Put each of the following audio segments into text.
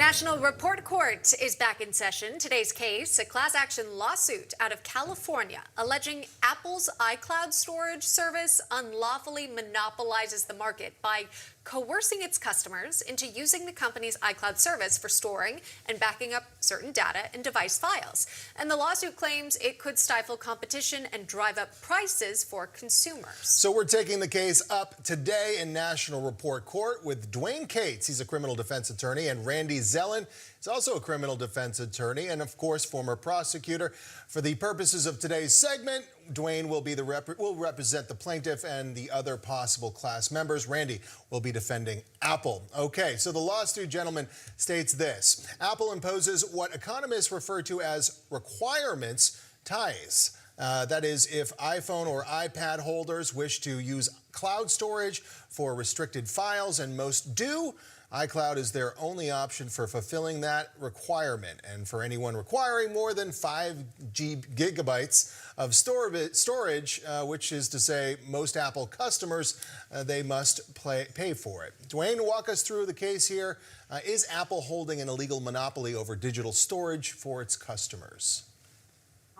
National Report Court is back in session. Today's case, a class action lawsuit out of California alleging Apple's iCloud storage service unlawfully monopolizes the market by coercing its customers into using the company's iCloud service for storing and backing up certain data and device files. And the lawsuit claims it could stifle competition and drive up prices for consumers. So we're taking the case up today in National Report Court with Dwane Cates. He's a criminal defense attorney, and Randy Zellen is also a criminal defense attorney and, of course, former prosecutor. For the purposes of today's segment, Dwane will represent the plaintiff and the other possible class members. Randy will be defending Apple. Okay, so the lawsuit, gentlemen, states this. Apple imposes what economists refer to as requirements ties. That is, if iPhone or iPad holders wish to use cloud storage for restricted files, and most do, iCloud is their only option for fulfilling that requirement. And for anyone requiring more than 5 gigabytes of storage, which is to say most Apple customers, they must pay for it. Dwane, walk us through the case here. Is Apple holding an illegal monopoly over digital storage for its customers?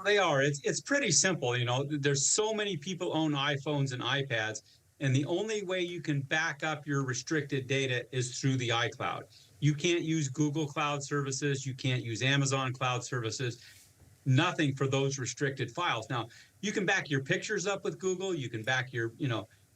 They are. It's pretty simple. You know, there's so many people own iPhones and iPads, and the only way you can back up your restricted data is through the iCloud. You can't use Google Cloud services. You can't use Amazon Cloud services. Nothing for those restricted files. Now, you can back your pictures up with Google. You can back your,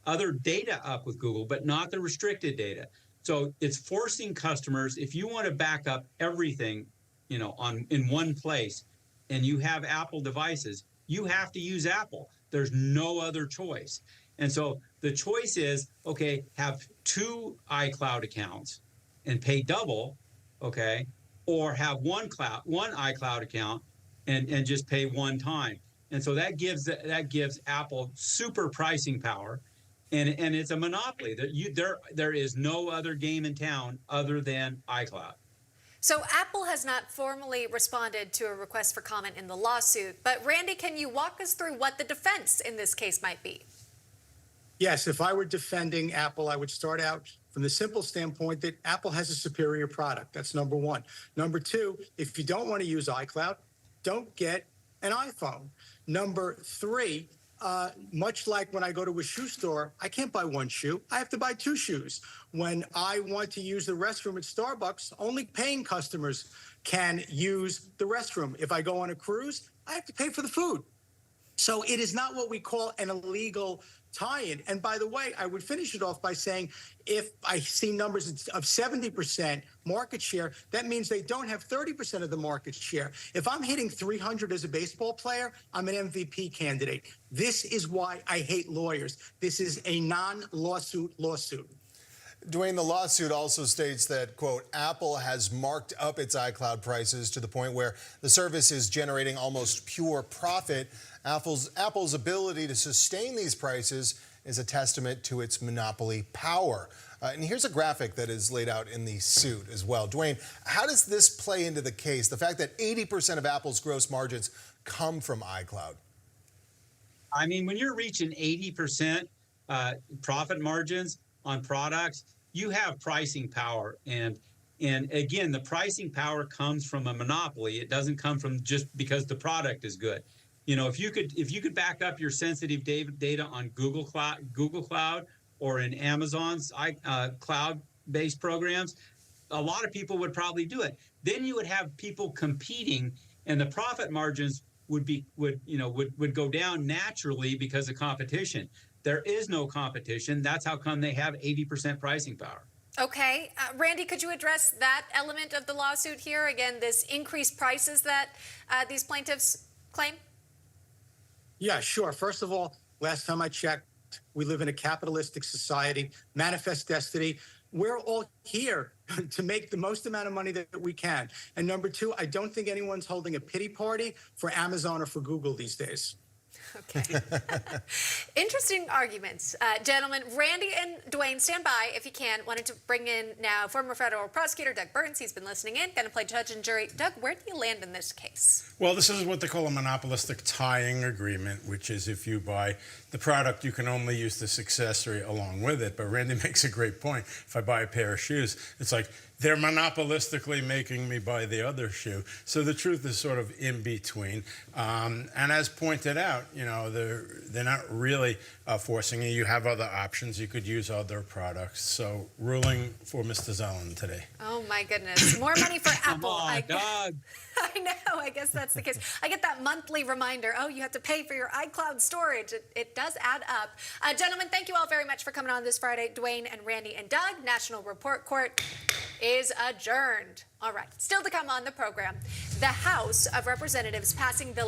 other data up with Google, but not the restricted data. So it's forcing customers, if you want to back up everything, in one place, and you have Apple devices, you have to use Apple. There's no other choice. And so the choice is, okay, have 2 iCloud accounts and pay double, okay, or have one iCloud account and just pay one time. And so that gives Apple super pricing power, and it's a monopoly. There is no other game in town other than iCloud. So Apple has not formally responded to a request for comment in the lawsuit, but Randy, can you walk us through what the defense in this case might be? Yes, if I were defending Apple, I would start out from the simple standpoint that Apple has a superior product. That's number one. Number two, if you don't want to use iCloud, don't get an iPhone. Number three, much like when I go to a shoe store, I can't buy one shoe. I have to buy 2 shoes. When I want to use the restroom at Starbucks, only paying customers can use the restroom. If I go on a cruise, I have to pay for the food. So it is not what we call an illegal tie-in. And by the way, I would finish it off by saying, if I see numbers of 70% market share, that means they don't have 30% of the market share. If I'm hitting 300 as a baseball player, I'm an MVP candidate. This is why I hate lawyers. This is a non-lawsuit lawsuit. Dwane, the lawsuit also states that, quote, Apple has marked up its iCloud prices to the point where the service is generating almost pure profit. Apple's ability to sustain these prices is a testament to its monopoly power. And here's a graphic that is laid out in the suit as well. Dwane, how does this play into the case, the fact that 80% of Apple's gross margins come from iCloud? I mean, when you're reaching 80% profit margins on products, you have pricing power. And again, the pricing power comes from a monopoly. It doesn't come from just because the product is good. If you could back up your sensitive data on Google Cloud or in Amazon's cloud-based programs, a lot of people would probably do it. Then you would have people competing, and the profit margins would go down naturally because of competition. There is no competition. That's how come they have 80% pricing power. Okay. Randy, could you address that element of the lawsuit here? Again, this increased prices that these plaintiffs claim? Yeah, sure. First of all, last time I checked, we live in a capitalistic society, manifest destiny. We're all here to make the most amount of money that we can. And number two, I don't think anyone's holding a pity party for Amazon or for Google these days. Okay. Interesting arguments. Gentlemen, Randy and Dwane, stand by if you can. Wanted to bring in now former federal prosecutor Doug Burns. He's been listening in, going to play judge and jury. Doug, where do you land in this case? Well, this is what they call a monopolistic tying agreement, which is if you buy the product, you can only use this accessory along with it. But Randy makes a great point. If I buy a pair of shoes, it's like they're monopolistically making me buy the other shoe. So the truth is sort of in between. And as pointed out, they're not really forcing you. You have other options. You could use other products. So ruling for Mr. Zellen today. Oh my goodness. More money for Apple. Come on, Doug. I know. I guess that's the case. I get that monthly reminder. Oh, you have to pay for your iCloud storage. It does add up. Gentlemen, thank you all very much for coming on this Friday. Dwane and Randy and Doug. National Report Court is adjourned. All right. Still to come on the program, the House of Representatives passing the